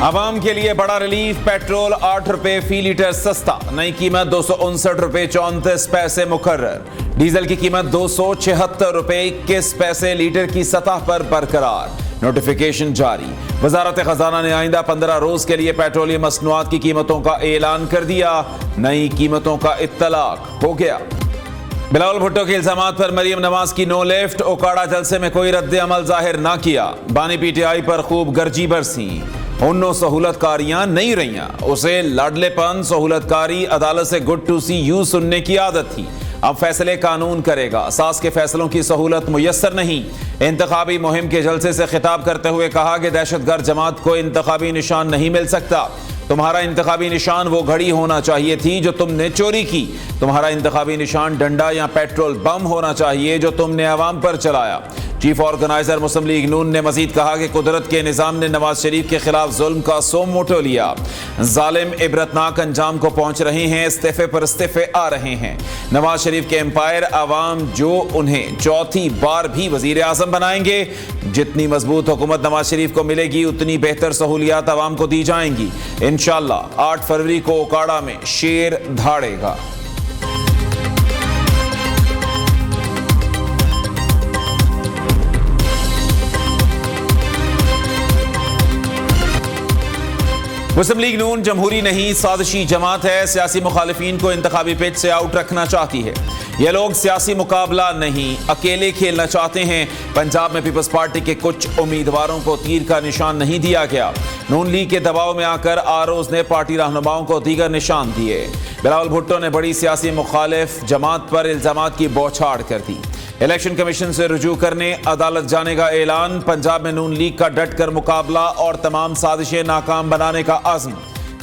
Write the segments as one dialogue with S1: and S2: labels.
S1: عوام کے لیے بڑا ریلیف، پیٹرول 8 روپے فی لیٹر سستا، نئی قیمت 259 روپے 34 پیسے مقرر، ڈیزل کی قیمت 276 روپے 21 پیسے لیٹر کی سطح پر برقرار، نوٹیفیکیشن جاری۔ وزارت خزانہ نے آئندہ 15 روز کے لیے پیٹرولیم مصنوعات کی قیمتوں کا اعلان کر دیا، نئی قیمتوں کا اطلاق ہو گیا۔ بلاول بھٹو کے الزامات پر مریم نواز کی نو لیفٹ، اوکاڑا جلسے میں کوئی رد عمل ظاہر نہ کیا، بانی پی ٹی آئی پر خوب گرجی برسی، انو سہولت کاریاں نہیں رہیاں، اسے لاڈلے پن سہولت کاری عدالت سے گڈ ٹو سی یو سننے کی عادت تھی، اب فیصلے قانون کرے گا، ساس کے فیصلوں کی سہولت میسر نہیں۔ انتخابی مہم کے جلسے سے خطاب کرتے ہوئے کہا کہ دہشت گرد جماعت کو انتخابی نشان نہیں مل سکتا، تمہارا انتخابی نشان وہ گھڑی ہونا چاہیے تھی جو تم نے چوری کی، تمہارا انتخابی نشان ڈنڈا یا پیٹرول بم ہونا چاہیے جو تم نے عوام پر چلایا۔ چیف آرگنائزر مسلم لیگ نون نے مزید کہا کہ قدرت کے نظام نے نواز شریف کے خلاف ظلم کا سو موٹو لیا، ظالم عبرتناک انجام کو پہنچ رہے ہیں، استعفے پر استعفے آ رہے ہیں۔ نواز شریف کے امپائر عوام جو انہیں چوتھی بار بھی وزیر اعظم بنائیں گے، جتنی مضبوط حکومت نواز شریف کو ملے گی اتنی بہتر سہولیات عوام کو دی جائیں گی۔ انشاءاللہ 8 فروری کو اوکاڑا میں شیر دھاڑے گا۔ مسلم لیگ نون جمہوری نہیں سازشی جماعت ہے، سیاسی مخالفین کو انتخابی پچ سے آؤٹ رکھنا چاہتی ہے، یہ لوگ سیاسی مقابلہ نہیں اکیلے کھیلنا چاہتے ہیں۔ پنجاب میں پیپلز پارٹی کے کچھ امیدواروں کو تیر کا نشان نہیں دیا گیا، نون لیگ کے دباؤ میں آ کر آروز نے پارٹی رہنماؤں کو دیگر نشان دیے۔ بلاول بھٹو نے بڑی سیاسی مخالف جماعت پر الزامات کی بوچھاڑ کر دی، الیکشن کمیشن سے رجوع کرنے عدالت جانے کا اعلان، پنجاب میں نون لیگ کا ڈٹ کر مقابلہ اور تمام سازشیں ناکام بنانے کا عزم۔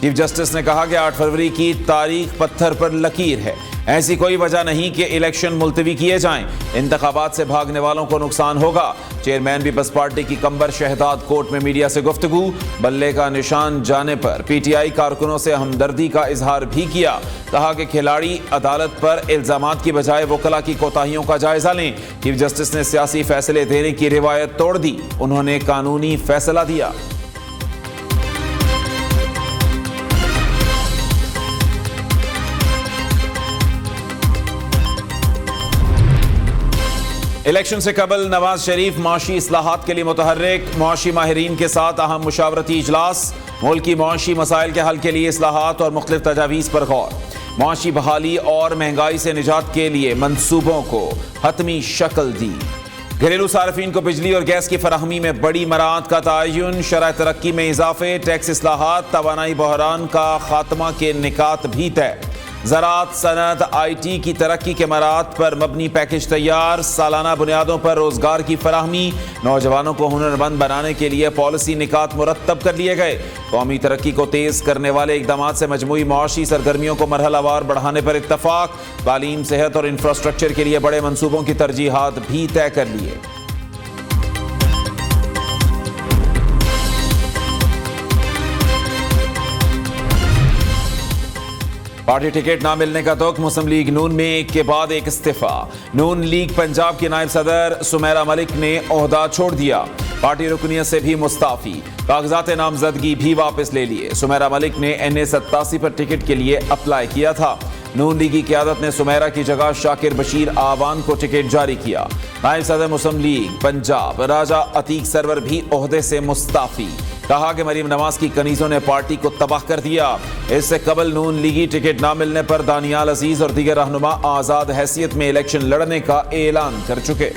S1: چیف جسٹس نے کہا کہ 8 فروری کی تاریخ پتھر پر لکیر ہے، ایسی کوئی وجہ نہیں کہ الیکشن ملتوی کیے جائیں، انتخابات سے بھاگنے والوں کو نقصان ہوگا۔ چیئرمین پیپلز پارٹی کی کمبر شہداد کوٹ میں میڈیا سے گفتگو، بلے کا نشان جانے پر پی ٹی آئی کارکنوں سے ہمدردی کا اظہار بھی کیا، کہا کہ کھلاڑی عدالت پر الزامات کی بجائے وکلا کی کوتاہیوں کا جائزہ لیں۔ چیف جسٹس نے سیاسی فیصلے دینے کی روایت توڑ دی، انہوں نے قانونی فیصلہ دیا۔ الیکشن سے قبل نواز شریف معاشی اصلاحات کے لیے متحرک، معاشی ماہرین کے ساتھ اہم مشاورتی اجلاس، ملکی معاشی مسائل کے حل کے لیے اصلاحات اور مختلف تجاویز پر غور، معاشی بحالی اور مہنگائی سے نجات کے لیے منصوبوں کو حتمی شکل دی، گھریلو صارفین کو بجلی اور گیس کی فراہمی میں بڑی مراعات کا تعین، شرح ترقی میں اضافے، ٹیکس اصلاحات، توانائی بحران کا خاتمہ کے نکات بھی طے، زراعت، صنعت، آئی ٹی کی ترقی کے مراعات پر مبنی پیکج تیار، سالانہ بنیادوں پر روزگار کی فراہمی، نوجوانوں کو ہنرمند بنانے کے لیے پالیسی نکات مرتب کر لیے گئے، قومی ترقی کو تیز کرنے والے اقدامات سے مجموعی معاشی سرگرمیوں کو مرحلہ وار بڑھانے پر اتفاق، تعلیم، صحت اور انفراسٹرکچر کے لیے بڑے منصوبوں کی ترجیحات بھی طے کر لیے۔ پارٹی ٹکٹ نہ ملنے کا دکھ، مسلم لیگ نون میں ایک کے بعد ایک استعفا، نون لیگ پنجاب کی نائب صدر سمیرہ ملک نے عہدہ چھوڑ دیا، پارٹی رکنیت سے بھی مستعفی، کاغذات نامزدگی بھی واپس لے لیے، سمیرہ ملک نے NA 87 پر ٹکٹ کے لیے اپلائی کیا تھا، نون لیگی قیادت نے سمیرہ کی جگہ شاکر بشیر آوان کو ٹکٹ جاری کیا، نائب صدر مسلم لیگ پنجاب راجہ عتیق سرور بھی عہدے سے مستعفی، کہا کہ مریم نواز کی کنیزوں نے پارٹی کو تباہ کر دیا، اس سے قبل نون لیگی ٹکٹ نہ ملنے پر دانیال عزیز اور دیگر رہنما آزاد حیثیت میں الیکشن لڑنے کا اعلان کر چکے۔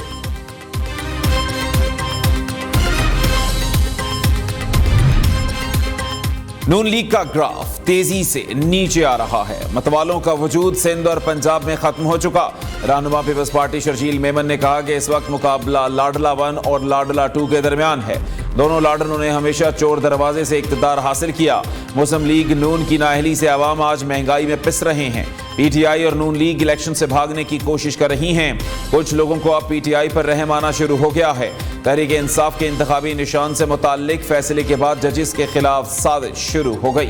S1: نون لیگ کا گراف تیزی سے نیچے آ رہا ہے، متوالوں کا وجود سندھ اور پنجاب میں ختم ہو چکا، رہنما پیپلز پارٹی شرجیل میمن نے کہا کہ اس وقت مقابلہ لاڈلا 1 اور لاڈلا 2 کے درمیان ہے، دونوں لاڈلوں نے ہمیشہ چور دروازے سے اقتدار حاصل کیا، مسلم لیگ نون کی نااہلی سے عوام آج مہنگائی میں پس رہے ہیں، پی ٹی آئی اور نون لیگ الیکشن سے بھاگنے کی کوشش کر رہی ہیں، کچھ لوگوں کو اب پی ٹی آئی پر رحم آنا شروع ہو گیا ہے، تحریک انصاف کے انتخابی نشان سے متعلق فیصلے کے بعد ججز کے خلاف سازش شروع ہو گئی۔